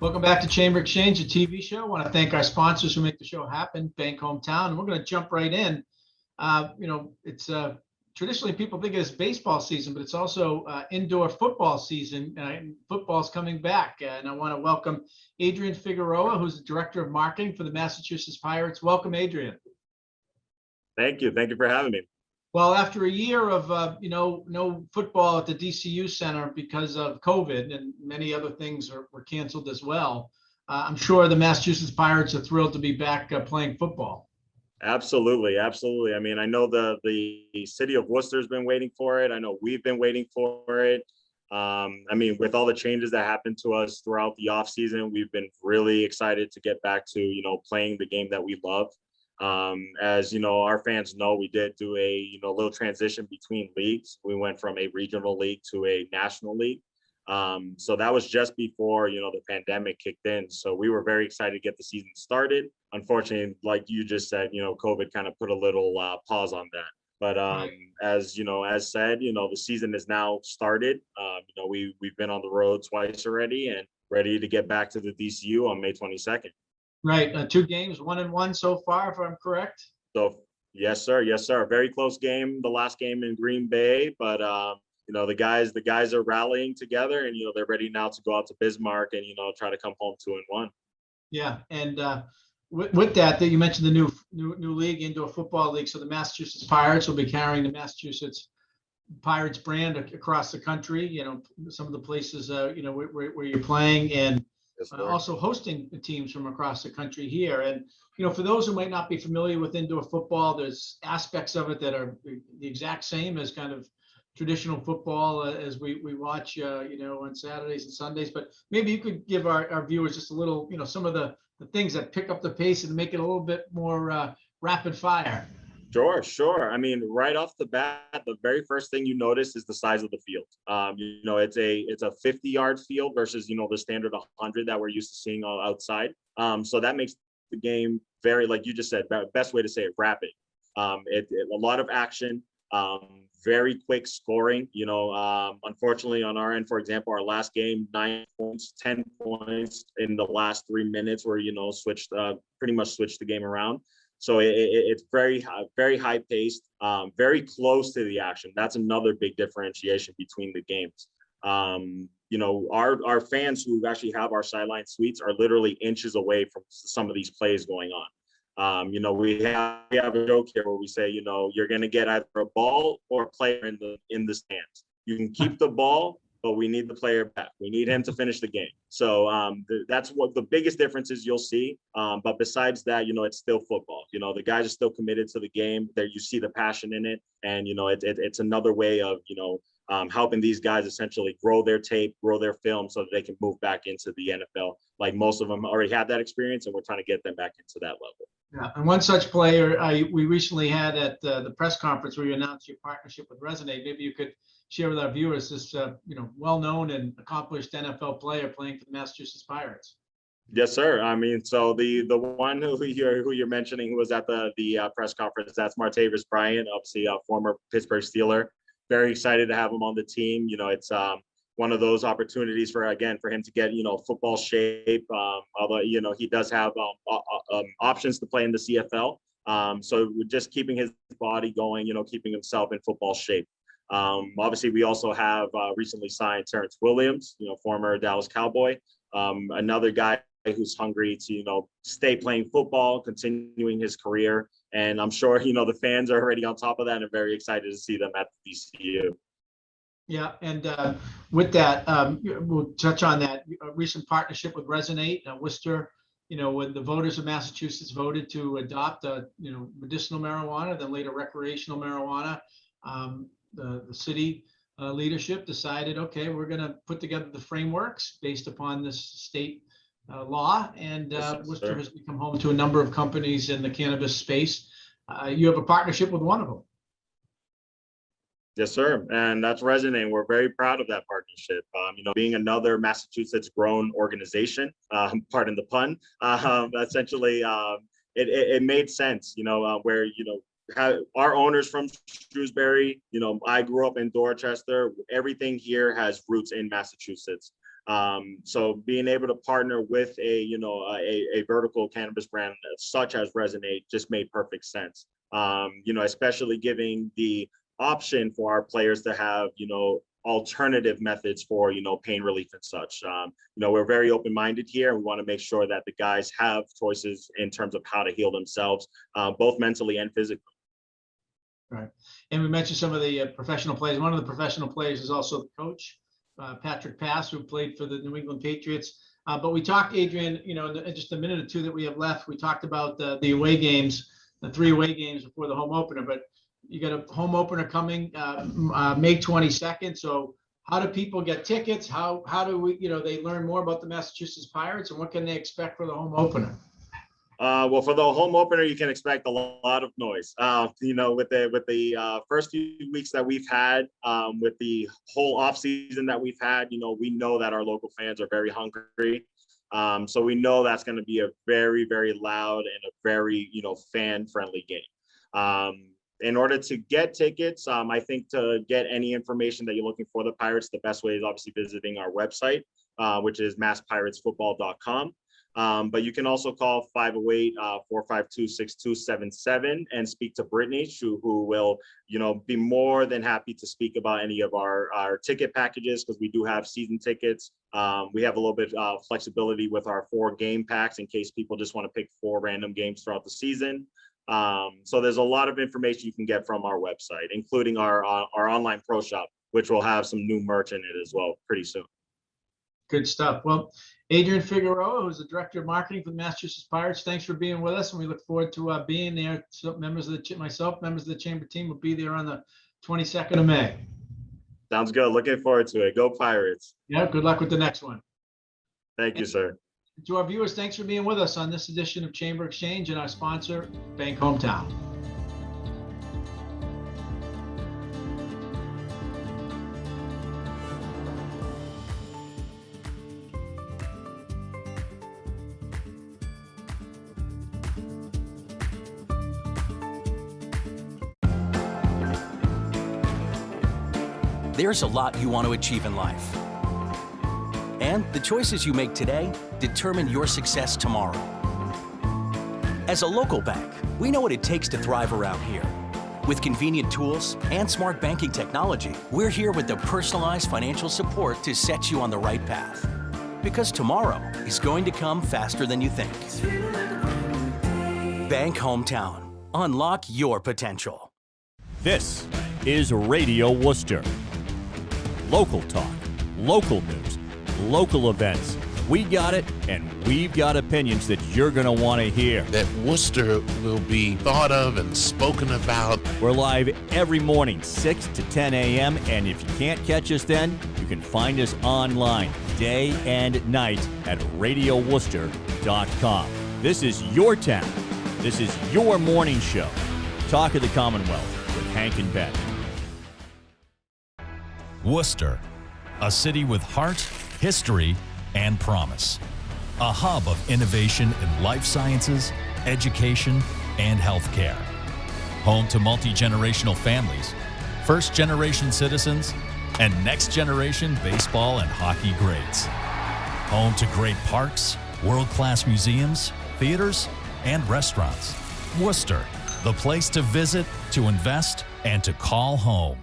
Welcome back to Chamber Exchange, a TV show. I want to thank our sponsors who make the show happen, Bank Hometown. And we're going to jump right in. It's traditionally people think it's baseball season, but it's also indoor football season. Football's coming back. And I want to welcome Adrian Figueroa, who's the Director of Marketing for the Massachusetts Pirates. Welcome, Adrian. Thank you. Thank you for having me. Well, after a year of no football at the DCU Center because of COVID and many other things were canceled as well, I'm sure the Massachusetts Pirates are thrilled to be back playing football. Absolutely, absolutely. I mean, I know the city of Worcester's been waiting for it. I know we've been waiting for it. I mean, with all the changes that happened to us throughout the off season, we've been really excited to get back to playing the game that we love. As you know, our fans know, we did do a little transition between leagues. We went from a regional league to a national league. So that was just before the pandemic kicked in. So we were very excited to get the season started. Unfortunately, like you just said, COVID kind of put a little pause on that. But as said, the season is now started. We've been on the road twice already and ready to get back to the DCU on May 22nd. Right. 2 games, 1-1 so far, if I'm correct. So yes, sir. Yes, sir. Very close game. The last game in Green Bay, but the guys are rallying together, and they're ready now to go out to Bismarck and try to come home 2-1. Yeah, and with that you mentioned the new league, indoor football league. So the Massachusetts Pirates will be carrying the Massachusetts Pirates brand across the country. Some of the places where you're playing, and also hosting the teams from across the country here. And for those who might not be familiar with indoor football, there's aspects of it that are the exact same as kind of traditional football as we watch on Saturdays and Sundays. But maybe you could give our viewers just a little some of the things that pick up the pace and make it a little bit more rapid fire. Sure. I mean, right off the bat, the very first thing you notice is the size of the field. It's a 50-yard field versus the standard 100 that we're used to seeing all outside. So that makes the game very, like you just said, best way to say it, rapid. A lot of action, very quick scoring. Unfortunately on our end, for example, our last game, 9 points, 10 points in the last 3 minutes, where pretty much switched the game around. So it's very high paced, very close to the action. That's another big differentiation between the games. Our fans who actually have our sideline suites are literally inches away from some of these plays going on. We have a joke here where we say, you're going to get either a ball or a player in the stands. You can keep the ball, but we need the player back. We need him to finish the game. So that's what the biggest differences you'll see. But besides that, it's still football. The guys are still committed to the game. There you see the passion in it, and it's another way of helping these guys essentially grow their tape, grow their film, so that they can move back into the NFL. Like most of them already have that experience, and we're trying to get them back into that level. Yeah, and one such player we recently had at the press conference where you announced your partnership with Resonate. Maybe you could share with our viewers this, well-known and accomplished NFL player playing for the Massachusetts Pirates. Yes, sir. I mean, so the one who you're mentioning, who was at the press conference, that's Martavis Bryant, obviously a former Pittsburgh Steeler. Very excited to have him on the team. It's one of those opportunities for him to get football shape. Although he does have options to play in the CFL. So just keeping his body going, keeping himself in football shape. Obviously, we also have recently signed Terrence Williams, former Dallas Cowboy, another guy who's hungry to stay playing football, continuing his career. And I'm sure the fans are already on top of that and very excited to see them at the DCU. Yeah, and with that, we'll touch on that recent partnership with Resonate, Worcester. When the voters of Massachusetts voted to adopt medicinal marijuana, then later recreational marijuana, the city leadership decided, okay, we're going to put together the frameworks based upon this state law, and Worcester has become home to a number of companies in the cannabis space. You have a partnership with one of them. Yes, sir. And that's Resonate. We're very proud of that partnership. Being another Massachusetts grown organization, pardon the pun, essentially, it made sense, where, our owners from Shrewsbury, I grew up in Dorchester. Everything here has roots in Massachusetts. So being able to partner with a vertical cannabis brand such as Resonate just made perfect sense. Especially giving the option for our players to have, alternative methods for, pain relief and such. We're very open-minded here, and we want to make sure that the guys have choices in terms of how to heal themselves, both mentally and physically. Right. And we mentioned some of the professional players. One of the professional players is also the coach, Patrick Pass, who played for the New England Patriots. But we talked, Adrian, in just a minute or two that we have left, we talked about the away games, the 3 away games before the home opener. But you got a home opener coming May 22nd. So how do people get tickets? How do we, they learn more about the Massachusetts Pirates, and what can they expect for the home opener? Well, for the home opener, you can expect a lot of noise. With the first few weeks that we've had, with the whole off season that we've had, we know that our local fans are very hungry. So we know that's going to be a very, very loud and a very, fan-friendly game. In order to get tickets, I think to get any information that you're looking for the Pirates, the best way is obviously visiting our website, which is masspirates.football.com. But you can also call 508-452-6277 and speak to Brittany, who will, be more than happy to speak about any of our ticket packages, because we do have season tickets. We have a little bit of flexibility with our 4 game packs in case people just want to pick 4 random games throughout the season. So there's a lot of information you can get from our website, including our online pro shop, which will have some new merch in it as well pretty soon. Good stuff. Well, Adrian Figueroa, who's the Director of Marketing for the Massachusetts Pirates, thanks for being with us, and we look forward to being there. So members of the Chamber team will be there on the 22nd of May. Sounds good. Looking forward to it. Go Pirates. Yeah, good luck with the next one. Thank you, sir. To our viewers, thanks for being with us on this edition of Chamber Exchange and our sponsor, Bank Hometown. There's a lot you want to achieve in life. And the choices you make today determine your success tomorrow. As a local bank, we know what it takes to thrive around here. With convenient tools and smart banking technology, we're here with the personalized financial support to set you on the right path. Because tomorrow is going to come faster than you think. Bank Hometown. Unlock your potential. This is Radio Worcester. Local talk, local news, local events. We got it, and we've got opinions that you're going to want to hear. That Worcester will be thought of and spoken about. We're live every morning, 6 to 10 a.m., and if you can't catch us then, you can find us online day and night at radioworcester.com. This is your town. This is your morning show. Talk of the Commonwealth with Hank and Ben. Worcester, a city with heart, history, and promise. A hub of innovation in life sciences, education, and healthcare. Home to multi-generational families, first-generation citizens, and next-generation baseball and hockey greats. Home to great parks, world-class museums, theaters, and restaurants. Worcester, the place to visit, to invest, and to call home.